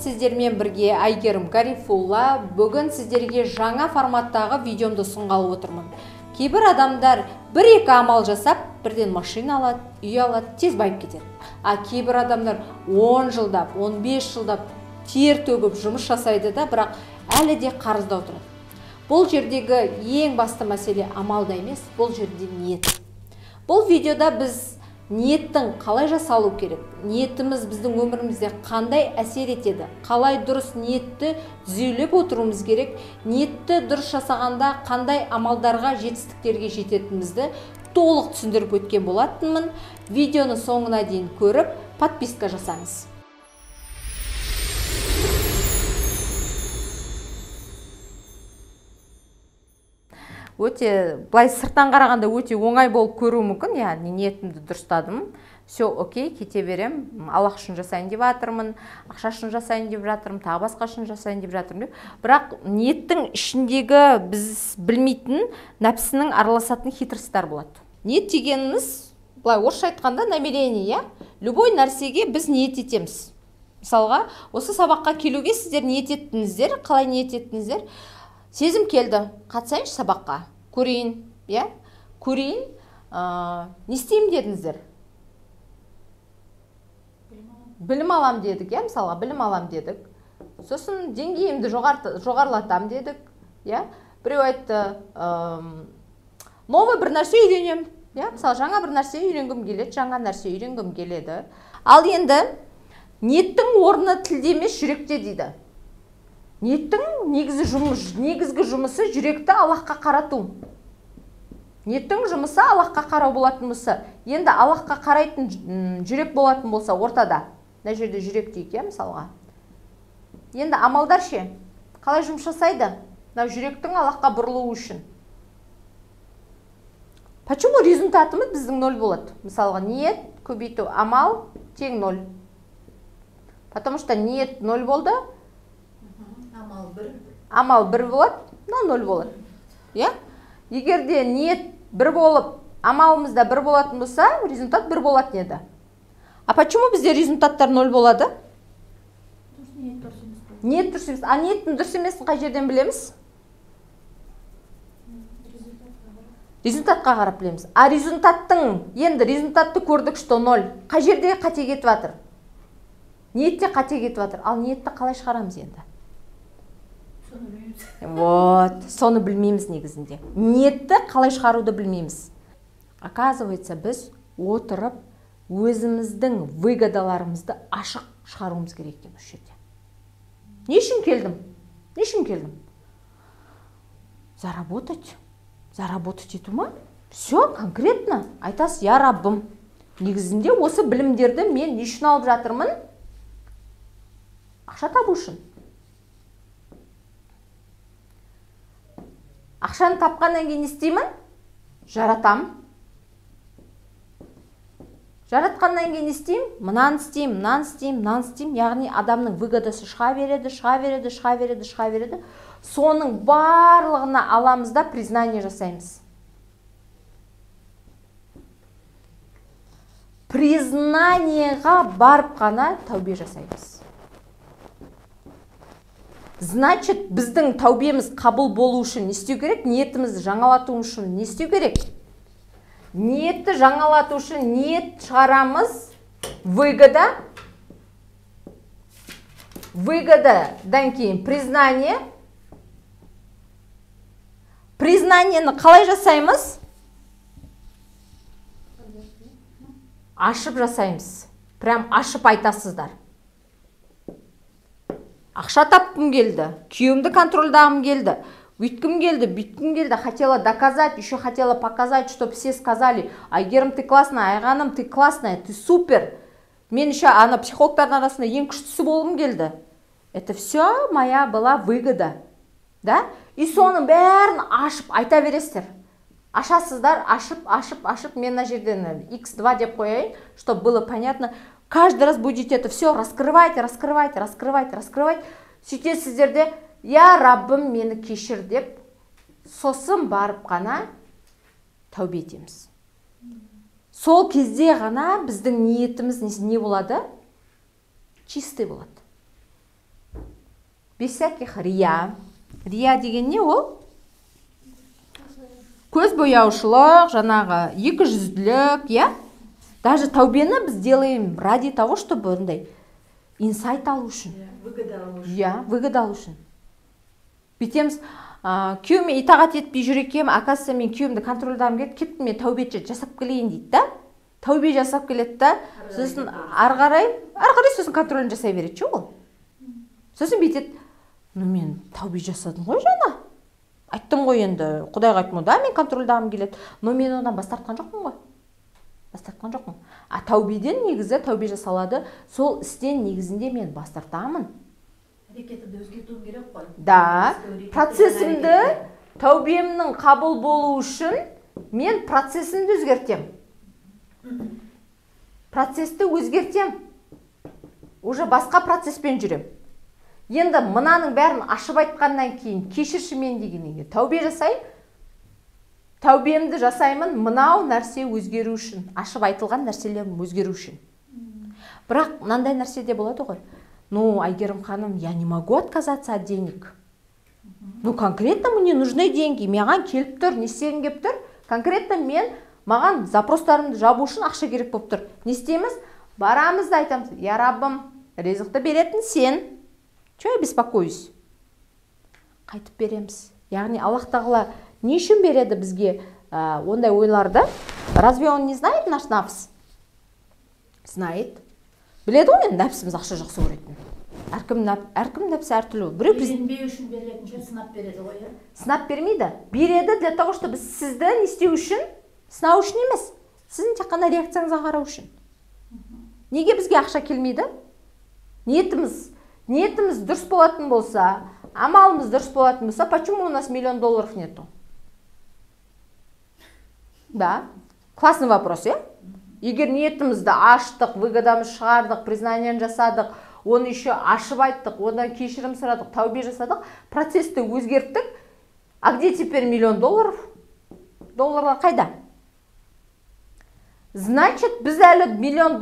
Сіздермен бірге Айгерім Гарифулла. Бүгін сіздерге жаңа форматтағы видеомды ұсынғалы отырмын. Кейбір адамдар 1-2 амал жасап, бірден машина алады, үй алады, тез байып кетеді. Кейбір адамдар 10 жылдап, 15 жылдап тер төгіп жұмыс жасайды да, бірақ әлі де қарызда отырады. Бұл жердегі ең басты мәселе амалда емес, бұл жерде ниет. Бұл видеода біз ниеттің қалай жасалу керек, ниетіміз біздің өмірімізде қандай әсер етеді, қалай дұрыс ниетті түзелеп отыруымыз керек, ниетті дұрыс жасағанда қандай амалдарға, жетістіктерге жететінімізді толық түсіндіріп өткен болатынмын. Видеоны соңына дейін көріп, подписка жасаңыз. Өте, былай сырттан қарағанда өте оңай болып көруі мүмкін, яғни ниетімді дұрыстадым, все окей, кете берем, Аллах үшін жасайын деп жатырмын, ақша үшін жасайын деп жатырмын, тағы басқа үшін жасайын деп жатырмын. Бірақ ниеттің ішіндегі біз білмейтін нәпсінің араласатын хитростар болады. Ниет дегеніміз, былай орысша айтқанда намерение, любой нәрсеге біз ниет етеміз. Мысалға, осы сабаққа келуге сіздер ниет еттіңіздер, қалай ниет еттіңіздер? Сезім келді, қатысайыншы сабаққа, көрейін, көрейін, не істеймін дедіңіздер? Білім алам дедік, мысалға, білім алам дедік. Сосын деңгейімді жоғарлатам дедік, біреу айтты, новый бір нәрсе үйренем, мысалы, жаңа бір нәрсе үйренгім келеді, жаңа нәрсе үйренгім келеді. Ал енді, ниеттің орны тілде емес, жүректе дейді. Ниеттің негізгі жұмысы жүректі Аллахқа қарату. Ниеттің жұмысы Аллахқа қарау болатын болса, енді Аллахқа қарайтын жүрек болатын болса, ортада, мына жерде жүрек дейік, мысалға. Енді амалдар ше, қалай жұмыс жасайды? Жүректің Аллахқа бұрылуы үшін. Почему результатымыз біздің 0 болады? Мысалға, ниет көбейту, амал тең 0. Потому что ниет 0 болды, амал 1 болады, 0 болады. Егерде ниет 1 болып, амалымызда 1 болатын болса, результат 1 болатын еді. Почему бізде результаттар 0 болады? Ниет дұрыс емес. Ниеттің дұрыс емесін қай жерден білеміз? Результатқа қарап білеміз. Енді результатты көрдік, что 0. Қай жерде қате кетіп жатыр? Ниетте қате кетіп жатыр. Ал ниетті қалай шығарамыз енді? Соны білмейміз негізінде. Ниетті қалай шығаруды білмейміз. Оказывается, біз отырып, өзіміздің выгодаларымызды ашық шығаруымыз керек екен осы жерде. Не үшін келдім? Не үшін келдім? Заработать. Заработать ету ма? Все, конкретно. Айтасыз, я Раббым. Негізінде осы білімдерді мен не үшін алып жатырмын? Ақша табу үшін. Ақшаны тапқаннан кейін не істеймін? Жаратам. Жаратқаннан кейін не істеймін? Мынаны істеймін, мынаны істеймін, мынаны істеймін. Яғни адамның выгодасы шыға береді. Соның барлығына аламызда признание жасаймыз. Признаниеға барып қана тәубе жасаймыз. Значит, біздің тәубеміз қабыл болу үшін не істеу керек? Ниетімізді жаңалату үшін не істеу керек? Ниетті жаңалату үшін ниет шығарамыз. Выгодадан кейін признание. Признанияны қалай жасаймыз? Ашып жасаймыз. Прям ашып айтасыздар. Ақша тапқым келді, күйеуімді контрольдағым келді, өйткім келді, бүйткім келді, хотела доказать, еще хотела показать, чтобы все сказали, Айгерім, ты классная, Айғаным, ты классная, ты супер. Мен еще психологтардың арасында ең күштісі болғым келді. Это все моя была выгода. И соның бәрін ашып айта бересіздер. Ашасыздар, ашып, мен на жерден x2 деп қояйын, чтобы было понятно. Каждый раз будете это все раскрывать. Сөйтесіздерде, я Раббым мені кешір деп, сосын барып қана тәубе етеміз. Сол кезде ғана біздің ниетіміз не болады? Чистый болады. без всяких рия. Рия деген не ол? Көз бояушылық, жаңағы екі жүзділік, я? Даже таубені біз делаем ради того, чтобы ондай инсайт алу үшін. Выгода алу үшін. Бүйтеміз, күйеуіме итағат етпей жүр екем, оказывается, мен күйеуімді контрольдағым келеді, кеттім мен тәубе жасап келейін дейді да. Тәубе жасап келеді да, сосын ары қарай сосын контролін жасай береді ше ол. Сосын бүйтеді, мен тәубе жасадым ғой жаңа. Айттым ғой енді, Құдайға айттым, да, мен контрольдағым келеді, но мен одан бас тартқан жоқпын ғой. А тәубеден негізі тәубе жасалады, сол істен негізінде мен бас тартамын. Әрекетімді өзгертуім керек қой. Да, процесімді, тәубемнің қабыл болу үшін мен процесімді өзгертем. Процесті өзгертем. Уже басқа процеспен жүрем. Енді мынаның бәрін ашып айтқаннан кейін кешірші мен дегенге тәубе жасайын. Тәубемді жасаймын мынау нәрсе өзгеру үшін, ашып айтылған нәрселерім өзгеру үшін. Бірақ мынандай нәрсе де болады ғой. Ну, Айгерім ханым, я не могу отказаться от денег. Ну, конкретно мне нужны деньги. Маған келіп тұр, не істегім келіп тұр? Конкретно маған запростарымды жабу үшін ақша керек болып тұр. Не істейміз? Барамыз да айтамыз, я Раббым, ризықты беретін сен. Чё я беспокоюсь? Қайтып береміз. Яғни Аллах Тағала не үшін береді бізге ондай ойларды? Разве он не знает наш нафс? Знает. Біледі ғой енді нәпсіміз ақша жақсы көретін. Әркім нәпсі әртүрлі. Үйренбеу үшін беретін үшін сынап береді ғой, иә? Сынап бермейді. Береді для того, чтобы сізді не істеу үшін, сынау үшін емес. Сіздің тек қана реакцияңызға қарау үшін. Неге бізге ақша келмейді? Ниетіміз дұрыс болатын болса, амалымыз дұрыс болатын болса, почему у нас $1 миллион нету? Да, классный вопрос, е? Егер ниетімізді аштық, выгодамыз шығардық, признаниен жасадық, оны еще ашып айттық, одан кешірім сұрадық, тәубе жасадық, процесті өзгерттік, а где теперь $1 миллион? Долларлар қайда? Значит, біз әлі $1 миллион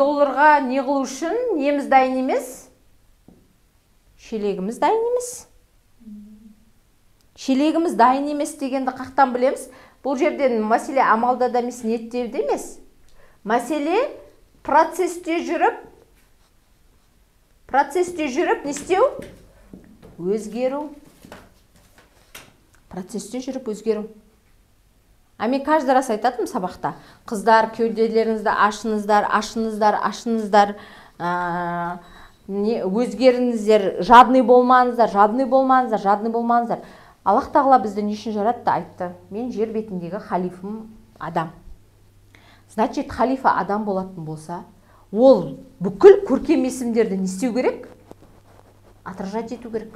не қылу үшін неміз дайын емес? Шелегіміз дайын емес. Шелегіміз дайын емес дегенді қақтан білеміз? Бұл жерден мәселе амалда да емес, ниеттеуде емес. Мәселе процесте жүріп, не істеу? Өзгеру. Процесте жүріп өзгеру. А мен каждый раз айтатым сабақта. Қыздар, кеуделеріңізді ашыңыздар. Өзгеріңіздер, жадный болмаңыздар. Аллах Тағала бізді не үшін жаратты? Айтты. Мен жер бетіндегі халифым адам. Значит, халифа адам болатын болса, ол бүкіл көркем есімдерді не істеу керек? Отражать ету керек.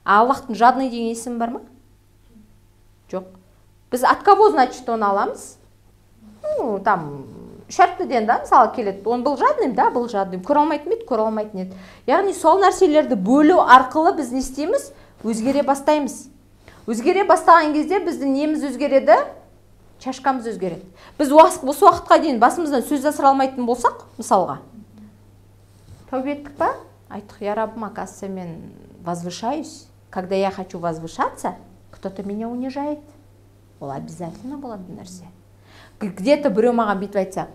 А Аллахтың жадный деген есім бар ма? Жоқ. Біз от кого, значит, оны аламыз? Ну, там, шарттыден, да, мысалы келеді. Он был жадным, да, был жадным. Көре алмайтын еді. Яғни, сол нәрселерді бөлу арқылы біз не істейміз? Өзгере бастаймыз. Өзгере бастаған кезде біздің неміз өзгереді? Чашкамыз өзгереді. Біз осы уақытқа дейін басымыздан сөз асыра алмайтын болсақ, мысалға. Тәубе еттік па? Айттық, я Раббым, оказывается, мен возвышаюсь. Когда я хочу возвышаться, кто-то меня унижает. Ол обязательно болады нәрсе. Где-то біреу маған бүйтіп айтса,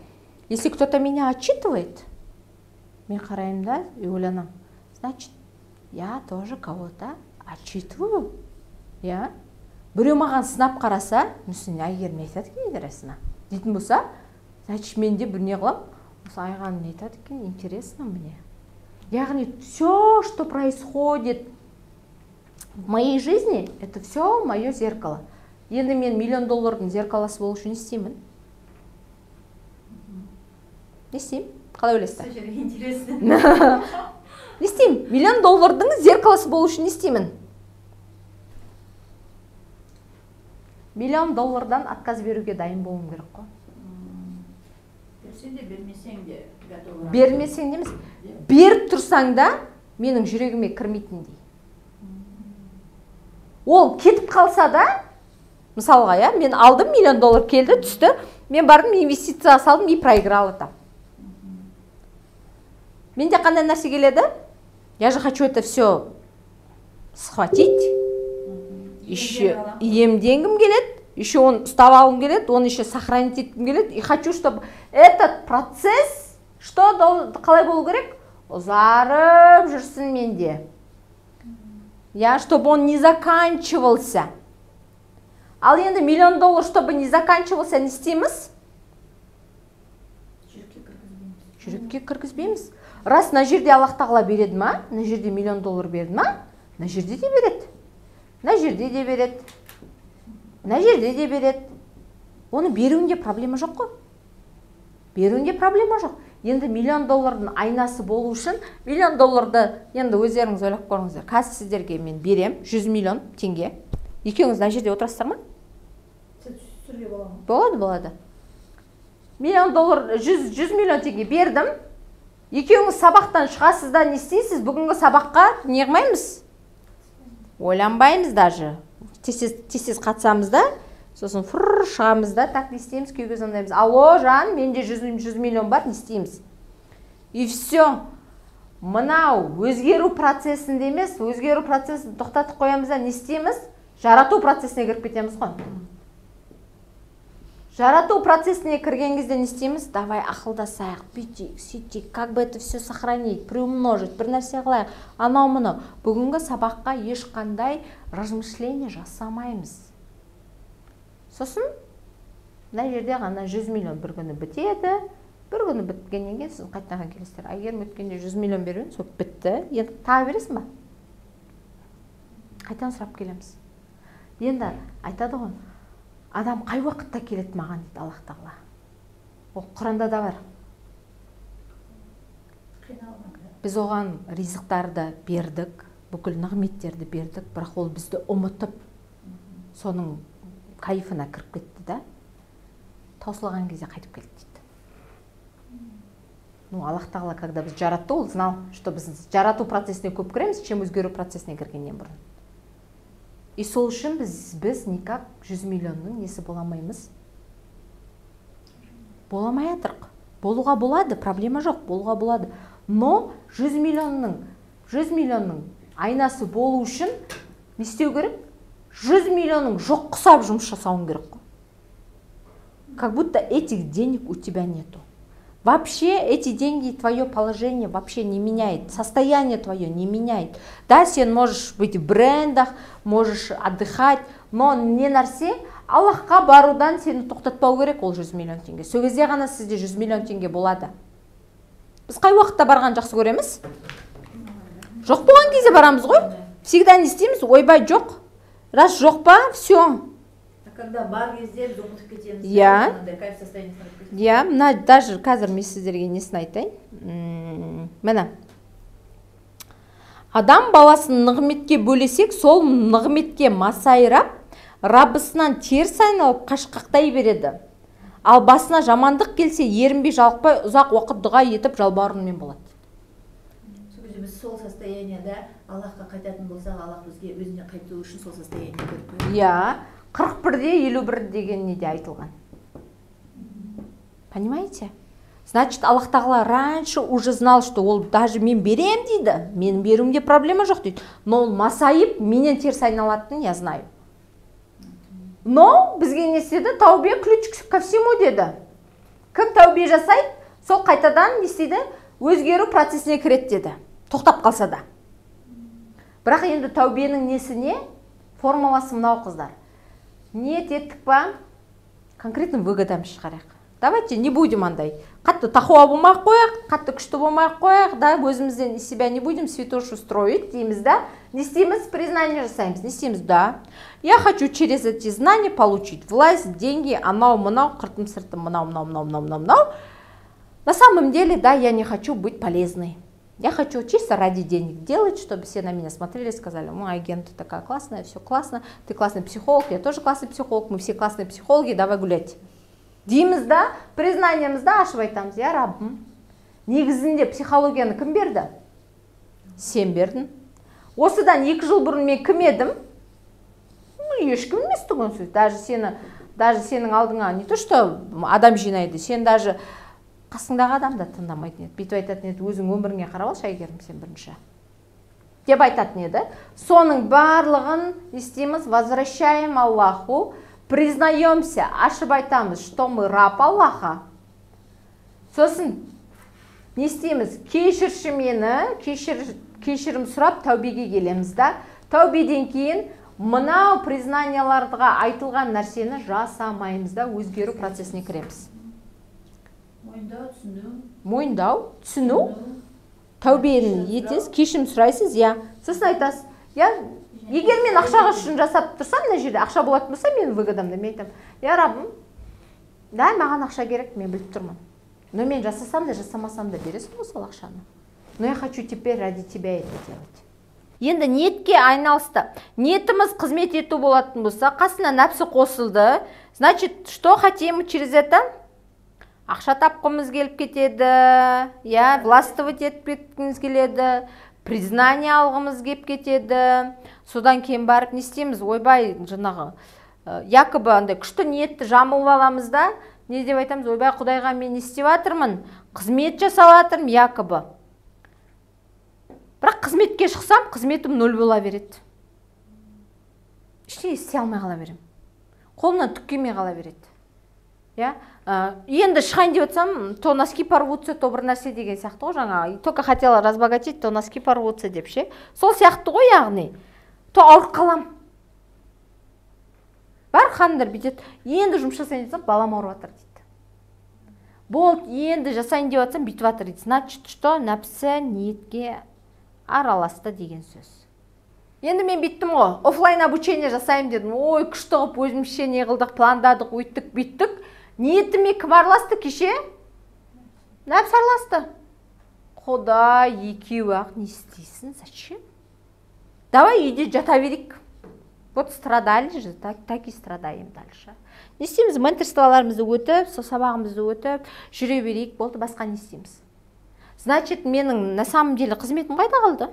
если кто-то меня отчитывает, мен қараймын да и ойланам. Значит, я тоже кого-то отчитываю. Я? Біреу маған сынап қараса, мүсін Айгерім айтады екен расына. Дейтін болса, значит, мен де бір не қылам. Осы Айғаным не айтады екен, интересно мне. Яғни, все, что происходит в моей жизни, это все мое зеркало. Енді мен $1 миллион зеркаласы болу үшін не істеймін? Не істеймін? Қалай ойлайсыздар? Интересно. Не істеймін? $1 миллион зеркаласы болу үшін не істеймін? $1 миллион отказ беруге дайын болуым керек қой. Берсең де, бермесең де готова. Бермесең де емес. Беріп тұрсаң да, менің жүрегіме кірмейтіндей. Ол кетіп қалса да, мысалға, я, мен алдым $1 миллион келді, түсті, мен бардым инвестицияға салдым и проиграл это. Менде қандай нәрсе келеді? Я же хочу это все схватить, еще иемденгім келеді, еще оны ұстап алғым келеді, оны еще сохранить еткім келеді. И хочу, чтобы этот процесс, қалай болу керек? Ұзарып жүрсін менде. Чтобы он не заканчивался. Ал енді $1 миллион, чтобы не заканчивался, не істейміз? Жүрекке кіргізбейміз. Раз на жерде Аллах тағала береді ма? На жерде $1 миллион берді ма? На жерде де береді. На жерде де береді. На жерде де береді. Оны беруінде проблема жоқ қой. Беруінде проблема жоқ. Енді $1 миллион айнасы болу үшін $1 миллион енді өздеріңіз ойлап көріңіздер. Қазір сіздерге мен берем 100 миллион теңге. Екеуіңіз мына жерде отырасыздар ма? Болады. $1 миллион, 100 миллион теңге бердім. Екеуіңіз сабақтан шығасыздар, не істейсіз? Бүгінгі сабаққа не қылмаймыз? Ойланбаймыз даже. Тез қатсамыз да, сосын шығамыз да, так не істейміз, күйге звондаймыз. Алло, жан, менде 100 миллион бар, не істейміз? И все. Мынау өзгеру процесінде емес, өзгеру процесін тоқтатып қоямыз да, не істейміз? Жарату процесіне кіріп кетеміз ғой. Жарату процесіне кірген кезде не істейміз? Давай ақылдасайық, бүйтейік, сөйтейік, как бы это все сохранить, приумножить, бір нәрсе қылайық. Анау мұны бүгінгі сабаққа ешқандай размышление жасамаймыз. Сосын мына жерде ғана 100 миллион бір күні бітеді. Бір күні біткеннен кейін сіз қайтадан келесіздер. Егер өткенде 100 миллион берген, сол бітті. Енді тағы бересің ба? Қайтадан сұрап келеміз. Енді айтады ғой, адам қай уақытта келеді маған дейді Аллах тағала. Ол Құранда да бар. Біз оған ризықтарды бердік, бүкіл нығметтерді бердік, бірақ ол бізді ұмытып, соның кайфына кіріп кетті да, таусылған кезде қайтып келді дейді. Аллах тағала, когда біз жаратты, ол знал, что біз жарату процесіне көп кіреміз, чем өзгеру процесіне кіргеннен бұрын. И сол үшін біз никак 100 миллионның несі боламаймыз? Боламай атырық. Болуға болады, проблема жоқ, болуға болады. Но 100 миллионның айнасы болу үшін не істеу керек? 100 миллионның жоқ құсап жұмыс жасауың керек қой. Как будто этих денег у тебя нету. Вообще эти деньги, твое положение вообще не меняет, состояние твое не меняет. Да, сен можешь быть в брендах, можешь отдыхать, но не нәрсе, Аллахқа барудан сені тоқтатпау керек ол 100 миллион теңге. Сол кезде ғана сізде 100 миллион теңге болады. Біз қай уақытта барған жақсы көреміз? Жоқ болған кезде барамыз ғой. Всегда не істейміз, ойбай жоқ. Раз жоқ па, все. Когда бар кезде біз ұмытып кетеміз. Мына даже қазір мен сіздерге несін айтайын. Міне. Адам баласын нығметке бөлесек, сол нығметке масайрап, Раббысынан теріс айналып қашқақтай береді. Ал басына жамандық келсе, ерінбей жалықпай ұзақ уақыт дұға етіп жалбарынумен болады. Біз сол состояниеда Аллахқа қайтатын болсақ, Аллах бізге өзіне қайту үшін сол состояние көріп. 41-де 51 деген неде айтылған. Понимаете? Значит, Аллах тағала раньше уже знал, что ол даже мен берем дейді. Мен беруімде проблема жоқ дейді. Но ол масайып, менен теріс айналатынын я знаю. Но бізге не істеді? Таубе ключ ко всему деді. Кім таубе жасайды, сол қайтадан не істейді? Өзгеру процесіне кіреді деді. Тоқтап қалса да. Бірақ енді таубенің несіне формуласы мынау қыздар. Ниет еттік па? Конкретно выгодам шығарайық. Давайте не будем андай. Қатты тақуа болмай қояқ, қатты күшті болмай қояқ, да, өзімізден себя не будем святошу строить, дейміз, да. Не істейміз, признание жасаймыз, не істейміз, да. Я хочу через эти знания получить власть, деньги, анау-мынау, қыртым-сыртым, мынау. На самом деле, да, я не хочу быть полезной. Я хочу чисто ради денег делать, чтобы все на меня смотрели и сказали: мой агент, ты такая классная, все классно, ты классный психолог, я тоже классный психолог, мы все классные психологи, давай гулять. Дейміз, да, признаниемізді ашып айтамыз. Я Раббым, негізінде психологияны кім берді? Сен бердің. Осыдан 2 жыл бұрын мен кім едім? Ешкім емес тұғын сөз. Даже сенің алдыңа не то, что адам жинайды, сен даже қасыңдағы адам да тыңдамайтын еді. Бүйтіп айтатын еді, өзің өміріңе қарап алшы, Әйгерім, сен бірінші. деп айтатын еді. Соның барлығын не істейміз? Возвращаем Аллаху, признаемся, ашып айтамыз, что мы раб Аллаха. Сосын не істейміз? Кешірші мені, кешірім сұрап тәубеге келеміз да. Тәубеден кейін мынау признанияларға айтылған нәрсені жасамаймыз да, өзгеру процесіне кіреміз. Мойындау, түсіну, тәубені етесіз, кешірім сұрайсыз, сосын айтасыз, егер мен ақшаға үшін жасап тұрсам, мына жерде ақша болатын болса, менің выгодамда, мен айтамын, Раббым, да, маған ақша керек, мен біліп тұрмын. Но мен жасасам да, жасамасам да бересің ғой сол ақшаны. Но я хочу теперь ради тебя это делать. Енді ниетке айналысты. Ниетіміз қызмет ету болатын болса, қасына нәпсі қосылды. Значит, что хотим через это? Ақша тапқымыз келіп кетеді, властвовать етпекіміз келеді, признание алғымыз келіп кетеді. Содан кейін барып не істейміз? Ойбай, жаңағы, якобы андай күшті ниетті жамылып аламыз да, не деп айтамыз? Ойбай, Құдайға мен не істеп жатырмын? Қызмет жасап жатырмын, якобы. Бірақ қызметке шықсам, қызметім 0 бола береді. Ештеңе істей алмай қала берем. Қолымнан түк келмей қала береді. Енді шығайын деп отсам, то носки порвутся, то бір нәрсе деген сияқты ғой, жаңа. Только хотела разбогатеть, то носки порвутся деп ше. Сол сияқты ғой, яғни. То ауырып қалам. Бар ханымдар бүйтеді. Енді жұмыс жасайын десем, балам ауырып жатыр дейді. Болды, енді жасайын деп отсам, бүйтіп жатыр дейді. Значит, что нәпсі ниетке араласты деген сөз. Енді мен биттім ғой, офлайн обучение жасайым дедім. Ой, күшті ғып өзімше не қылдық, пландадық, өйттік, биттік. Ниетіме кім араласты кеше? Нәпсі араласты. Құдай, екеуі ақ не істейсің, зачем? Давай үйде жата берейік. Вот страдали же, так и страдаем дальше. Не істейміз? Менторстволарымызды өтіп, сабағымызды өтіп, жүре берейік, болды, басқа не істейміз? Значит, менің на самом деле қызметім қайда қалды?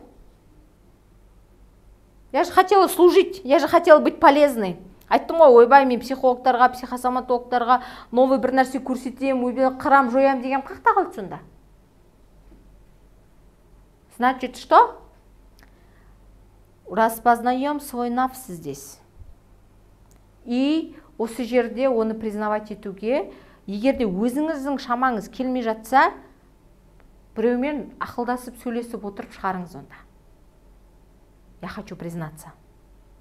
Я же хотела служить, я же хотела быть полезной. Айттым ғой, ойбай, мен психологтарға, психосоматологтарға новый бір нәрсе көрсетем, қырам, жоям деген қақта қалды сонда. Значит, что? Распознаем свой нафс здесь. И осы жерде оны признавать етуге, егерде өзіңіздің шамаңыз келмей жатса, біреумен ақылдасып сөйлесіп отырып шығарыңыз онда. Я хочу признаться.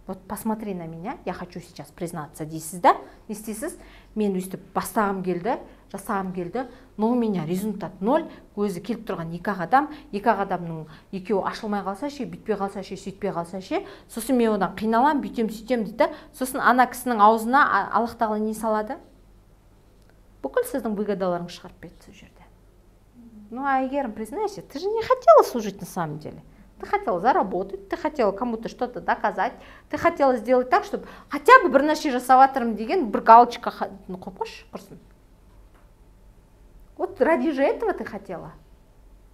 Вот посмотри на меня, я хочу сейчас признаться дейсіз да? Не істейсіз? Мен өйстіп бастағым келді, жасағым келді, но у меня результат 0, өзі келіп тұрған екі адамның екеуі ашылмай қалса ше, бүйтпей қалса ше, сөйтпей қалса ше, сосын мен одан қиналам, бүйтем, сөйтем дейді, сосын ана кісінің аузына Аллах тағала не салады? Бүкіл сіздің выгодаларыңыз шығарып берді сол жерде. Ну, а Айгерім, признайся, ты же не хотела служить на самом деле. Ты хотела заработать, ты хотела кому-то что-то доказать, ты хотела сделать так, чтобы хотя бы бір нәрсе жасап жатырмын деген бір галочка қойып қойшы құрсын. Вот ради же этого ты хотела.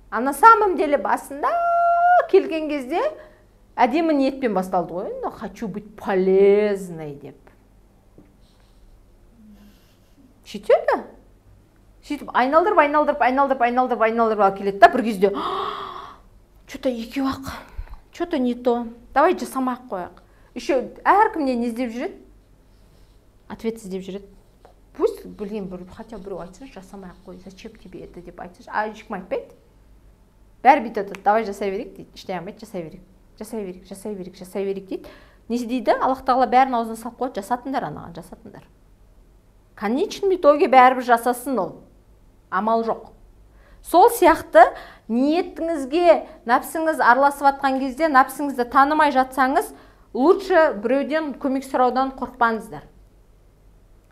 А на самом деле басында келген кезде әдемі ниетпен басталды ғой. Хочу быть полезной деп. Сөйтеді. Сөйтіп айналдырып келеді да, бір кезде что-то екеу ақ, что-то не то, давай жасамай ақ қояқ. Еще әркімнен не іздеп жүреді? Ответ іздеп жүреді. Пусть, хотя біреу айтсыншы, жасамай ақ қой, зачем тебе это деп айтсыншы. А ешкім айтпайды. Бәрі бүйтеді, давай жасай берейік дейді. Іштей алмайды, жасай берейік дейді. Не дейді? Аллах тағала бәрін аузына салып қойды, жасатындар анаған, жасатындар. Конечный итоге бәрібір жасасын ол. Амал жоқ. Сол сияқты ниетіңізге нәпсіңіз араласып жатқан кезде, нәпсіңізді танымай жатсаңыз, лучше біреуден көмек сұраудан қорықпаңыздар.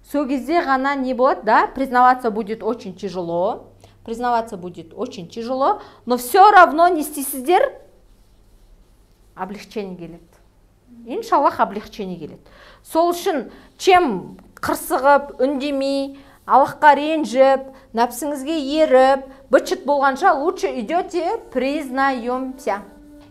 Сол кезде ғана не болады, да, признаваться будет очень тяжело, но все равно не істейсіздер, облегчение келеді. Иншаллах, облегчение келеді. Сол үшін, чем қырсығып, үндемей, Аллахқа ренжіп, нәпсіңізге еріп, быт-шыт болғанша лучше идете признаемся.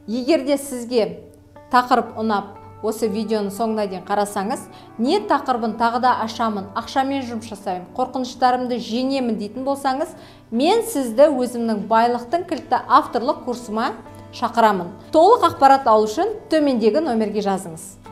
Егерде сізге тақырып ұнап, осы видеоны соңына дейін қарасаңыз, не тақырыбын тағы да ашамын, ақшамен жұмыс жасаймын, қорқыныштарымды жеңемін дейтін болсаңыз, мен сізді өзімнің байлықтың кілті авторлық курсыма шақырамын. Толық ақпарат алу үшін төмендегі номерге жазыңыз.